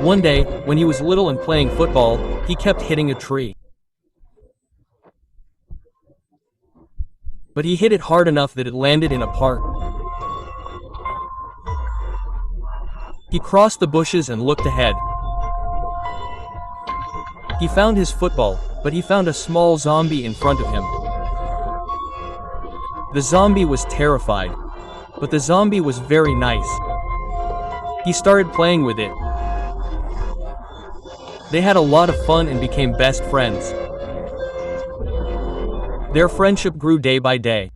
One day, when he was little and playing football, he kept hitting a tree. But he hit it hard enough that it landed in a park. He crossed the bushes and looked ahead. He found his football, but he found a small zombie in front of him. The zombie was terrified, but the zombie was very nice. He started playing with it. They had a lot of fun and became best friends. Their friendship grew day by day.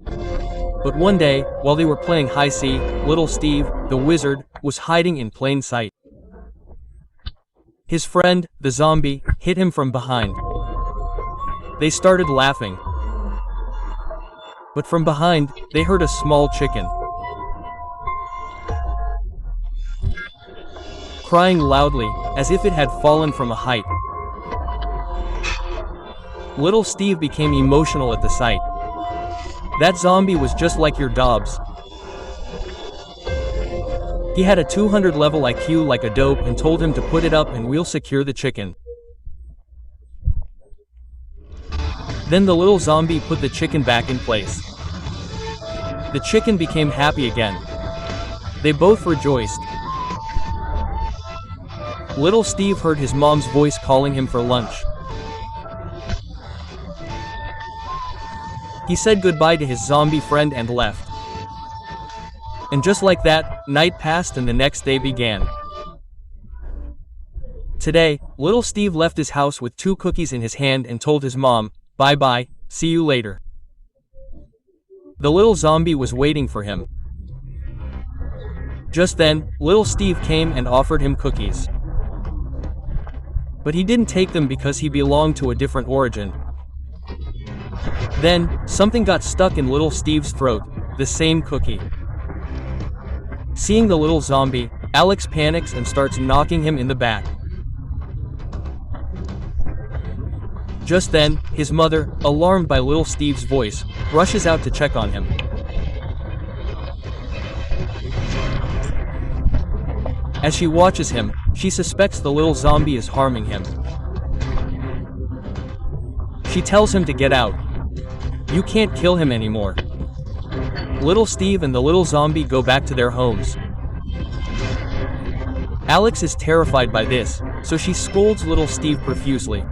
But one day, while they were playing hide-and-seek, little Steve, the wizard, was hiding in plain sight. His friend, the zombie, hit him from behind. They started laughing. But from behind, they heard a small chicken crying loudly, as if it had fallen from a height. Little Steve became emotional at the sight. That zombie was just like your Dobbs. He had a 200 level IQ like a dope and told him to put it up and we'll secure the chicken. Then the little zombie put the chicken back in place. The chicken became happy again. They both rejoiced. Little Steve heard his mom's voice calling him for lunch. He said goodbye to his zombie friend and left. And just like that, night passed and the next day began. Today, little Steve left his house with 2 cookies in his hand and told his mom, "Bye-bye, see you later." The little zombie was waiting for him. Just then, little Steve came and offered him cookies. But he didn't take them because he belonged to a different origin. Then, something got stuck in little Steve's throat, the same cookie. Seeing the little zombie, Alex panics and starts knocking him in the back. Just then, his mother, alarmed by little Steve's voice, rushes out to check on him. As she watches him, she suspects the little zombie is harming him. She tells him to get out. You can't kill him anymore. Little Steve and the little zombie go back to their homes. Alex is terrified by this, so she scolds little Steve profusely.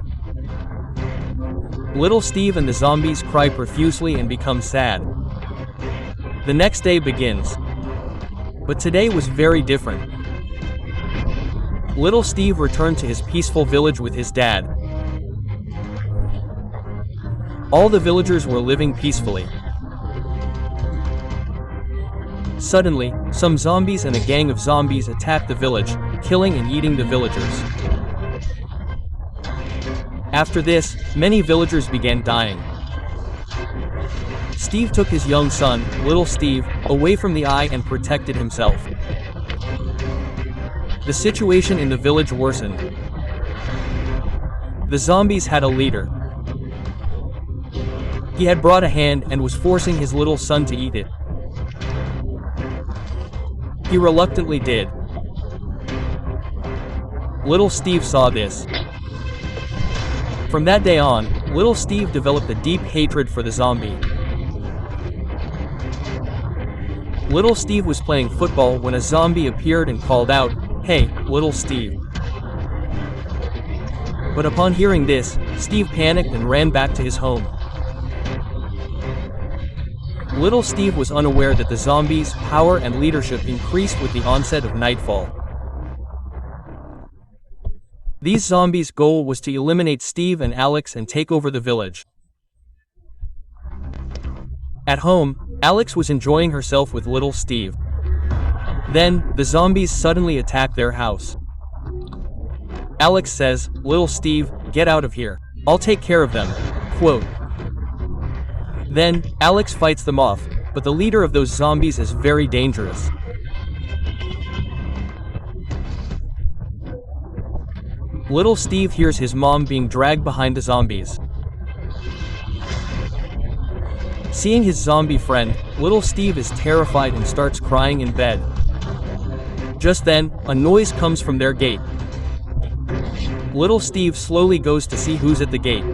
Little Steve and the zombies cry profusely and become sad. The next day begins. But today was very different. Little Steve returned to his peaceful village with his dad. All the villagers were living peacefully. Suddenly, some zombies and a gang of zombies attacked the village, killing and eating the villagers. After this, many villagers began dying. Steve took his young son, little Steve, away from the eye and protected himself. The situation in the village worsened. The zombies had a leader. He had brought a hand and was forcing his little son to eat it. He reluctantly did. Little Steve saw this. From that day on, little Steve developed a deep hatred for the zombie. Little Steve was playing football when a zombie appeared and called out, "Hey, little Steve." But upon hearing this, Steve panicked and ran back to his home. Little Steve was unaware that the zombies' power and leadership increased with the onset of nightfall. These zombies' goal was to eliminate Steve and Alex and take over the village. At home, Alex was enjoying herself with little Steve. Then, the zombies suddenly attacked their house. Alex says, "Little Steve, get out of here. I'll take care of them." Quote. Then, Alex fights them off, but the leader of those zombies is very dangerous. Little Steve hears his mom being dragged behind the zombies. Seeing his zombie friend, little Steve is terrified and starts crying in bed. Just then, a noise comes from their gate. Little Steve slowly goes to see who's at the gate.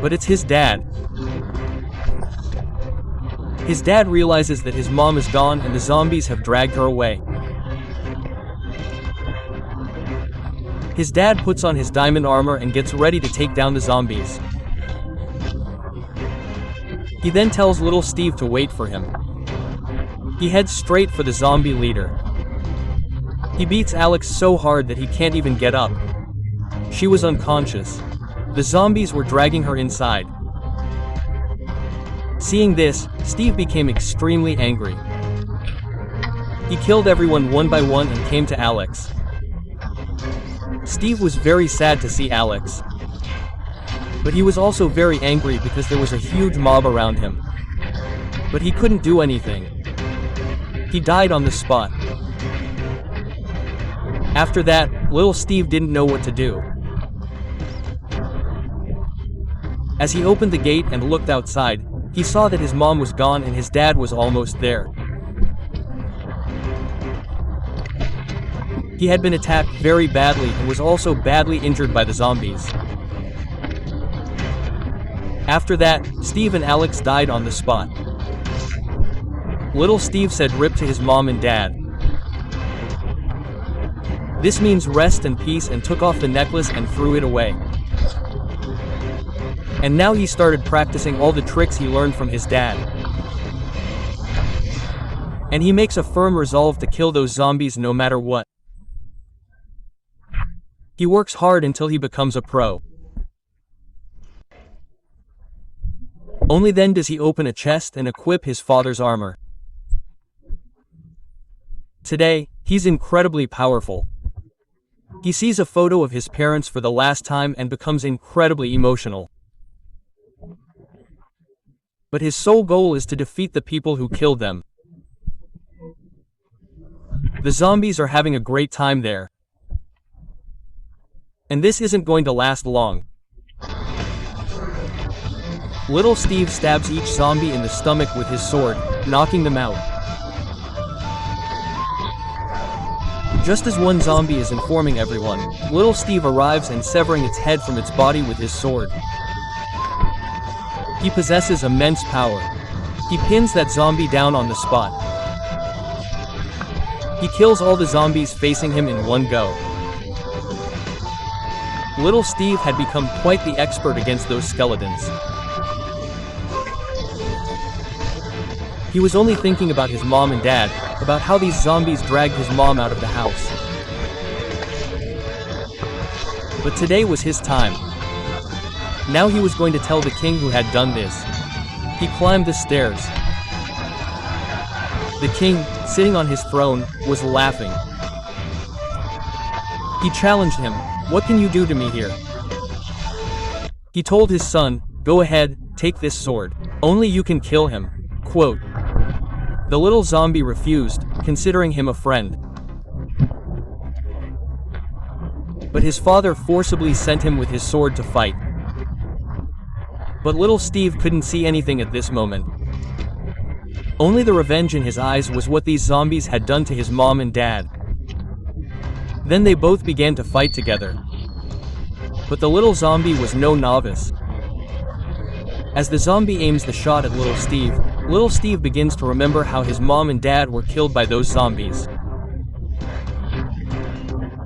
But it's his dad. His dad realizes that his mom is gone and the zombies have dragged her away. His dad puts on his diamond armor and gets ready to take down the zombies. He then tells little Steve to wait for him. He heads straight for the zombie leader. He beats Alex so hard that he can't even get up. She was unconscious. The zombies were dragging her inside. Seeing this, Steve became extremely angry. He killed everyone one by one and came to Alex. Steve was very sad to see Alex. But he was also very angry because there was a huge mob around him. But he couldn't do anything. He died on the spot. After that, little Steve didn't know what to do. As he opened the gate and looked outside, he saw that his mom was gone and his dad was almost there. He had been attacked very badly and was also badly injured by the zombies. After that, Steve and Alex died on the spot. Little Steve said RIP to his mom and dad. This means rest and peace, and took off the necklace and threw it away. And now he started practicing all the tricks he learned from his dad. And he makes a firm resolve to kill those zombies no matter what. He works hard until he becomes a pro. Only then does he open a chest and equip his father's armor. Today, he's incredibly powerful. He sees a photo of his parents for the last time and becomes incredibly emotional. But his sole goal is to defeat the people who killed them. The zombies are having a great time there. And this isn't going to last long. Little Steve stabs each zombie in the stomach with his sword, knocking them out. Just as one zombie is informing everyone, little Steve arrives and severing its head from its body with his sword. He possesses immense power. He pins that zombie down on the spot. He kills all the zombies facing him in one go. Little Steve had become quite the expert against those skeletons. He was only thinking about his mom and dad, about how these zombies dragged his mom out of the house. But today was his time. Now he was going to tell the king who had done this. He climbed the stairs. The king, sitting on his throne, was laughing. He challenged him, "What can you do to me here?" He told his son, "Go ahead, take this sword. Only you can kill him." Quote. The little zombie refused, considering him a friend. But his father forcibly sent him with his sword to fight. But little Steve couldn't see anything at this moment. Only the revenge in his eyes was what these zombies had done to his mom and dad. Then they both began to fight together. But the little zombie was no novice. As the zombie aims the shot at little Steve begins to remember how his mom and dad were killed by those zombies.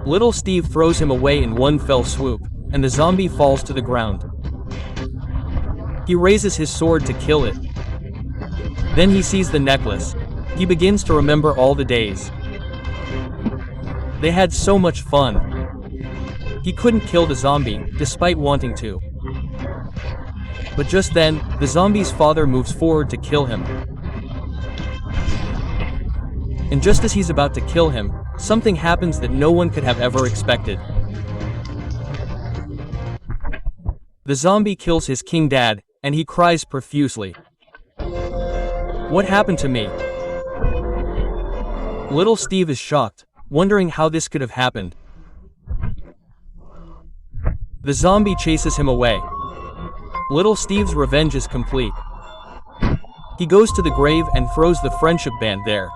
Little Steve throws him away in one fell swoop, and the zombie falls to the ground. He raises his sword to kill it. Then he sees the necklace. He begins to remember all the days. They had so much fun. He couldn't kill the zombie, despite wanting to. But just then, the zombie's father moves forward to kill him. And just as he's about to kill him, something happens that no one could have ever expected. The zombie kills his king dad, and he cries profusely. "What happened to me?" Little Steve is shocked, wondering how this could have happened. The zombie chases him away. Little Steve's revenge is complete. He goes to the grave and throws the friendship band there.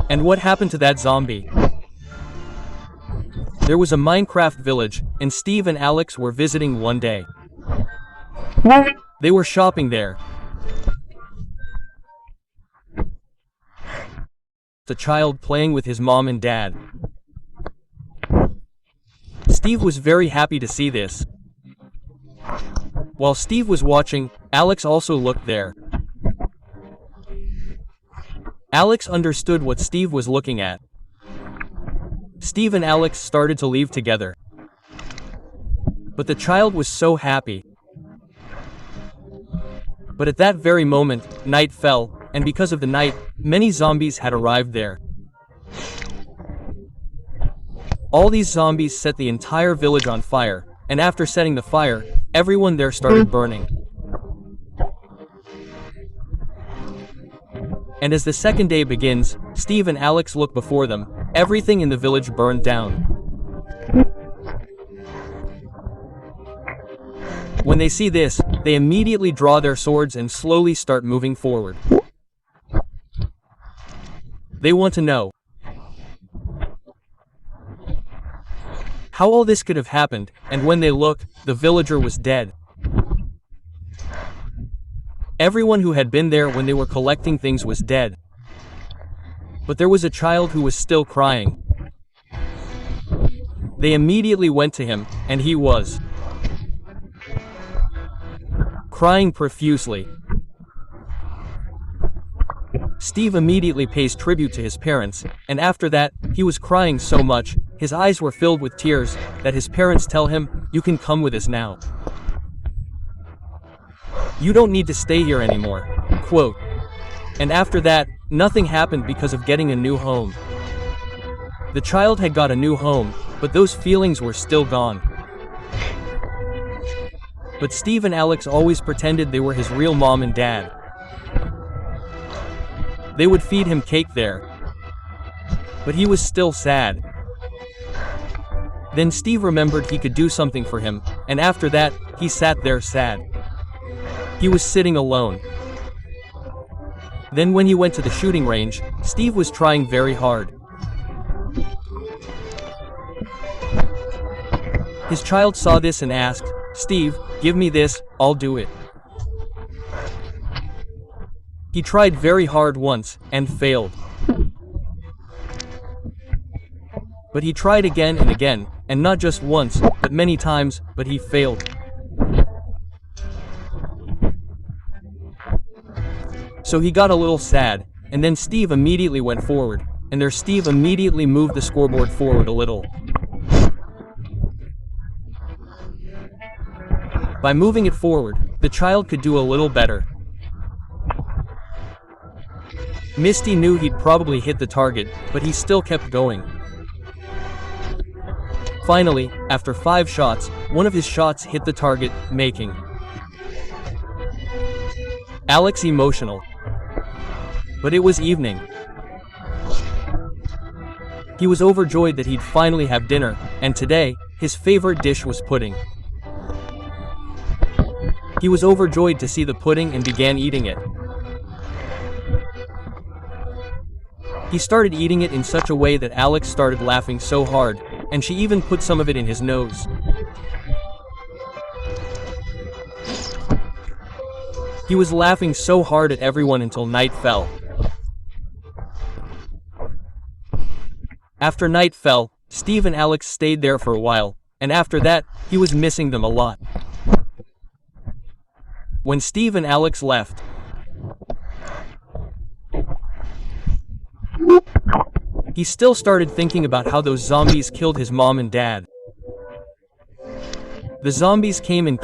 And what happened to that zombie? There was a Minecraft village, and Steve and Alex were visiting one day. They were shopping there. The child playing with his mom and dad. Steve was very happy to see this. While Steve was watching, Alex also looked there. Alex understood what Steve was looking at. Steve and Alex started to leave together. But the child was so happy. But at that very moment, night fell, and because of the night, many zombies had arrived there. All these zombies set the entire village on fire, and after setting the fire, everyone there started burning. And as the second day begins, Steve and Alex look before them. Everything in the village burned down. When they see this, they immediately draw their swords and slowly start moving forward. They want to know how all this could have happened, and when they look, the villager was dead. Everyone who had been there when they were collecting things was dead. But there was a child who was still crying. They immediately went to him, and he was crying profusely. Steve immediately pays tribute to his parents, and after that, he was crying so much, his eyes were filled with tears, that his parents tell him, "You can come with us now. You don't need to stay here anymore." Quote. And after that, nothing happened because of getting a new home. The child had got a new home, but those feelings were still gone. But Steve and Alex always pretended they were his real mom and dad. They would feed him cake there. But he was still sad. Then Steve remembered he could do something for him, and after that, he sat there sad. He was sitting alone. Then when he went to the shooting range, Steve was trying very hard. His child saw this and asked, "Steve, give me this, I'll do it." He tried very hard once, and failed. But he tried again and again, and not just once, but many times, but he failed. So he got a little sad, and then Steve immediately went forward, and there Steve immediately moved the scoreboard forward a little. By moving it forward, the child could do a little better. Misty knew he'd probably hit the target, but he still kept going. Finally, after 5 shots, one of his shots hit the target, making Alex emotional. But it was evening. He was overjoyed that he'd finally have dinner, and today, his favorite dish was pudding. He was overjoyed to see the pudding and began eating it. He started eating it in such a way that Alex started laughing so hard, and she even put some of it in his nose. He was laughing so hard at everyone until night fell. After night fell, Steve and Alex stayed there for a while, and after that, he was missing them a lot. When Steve and Alex left, he still started thinking about how those zombies killed his mom and dad. The zombies came and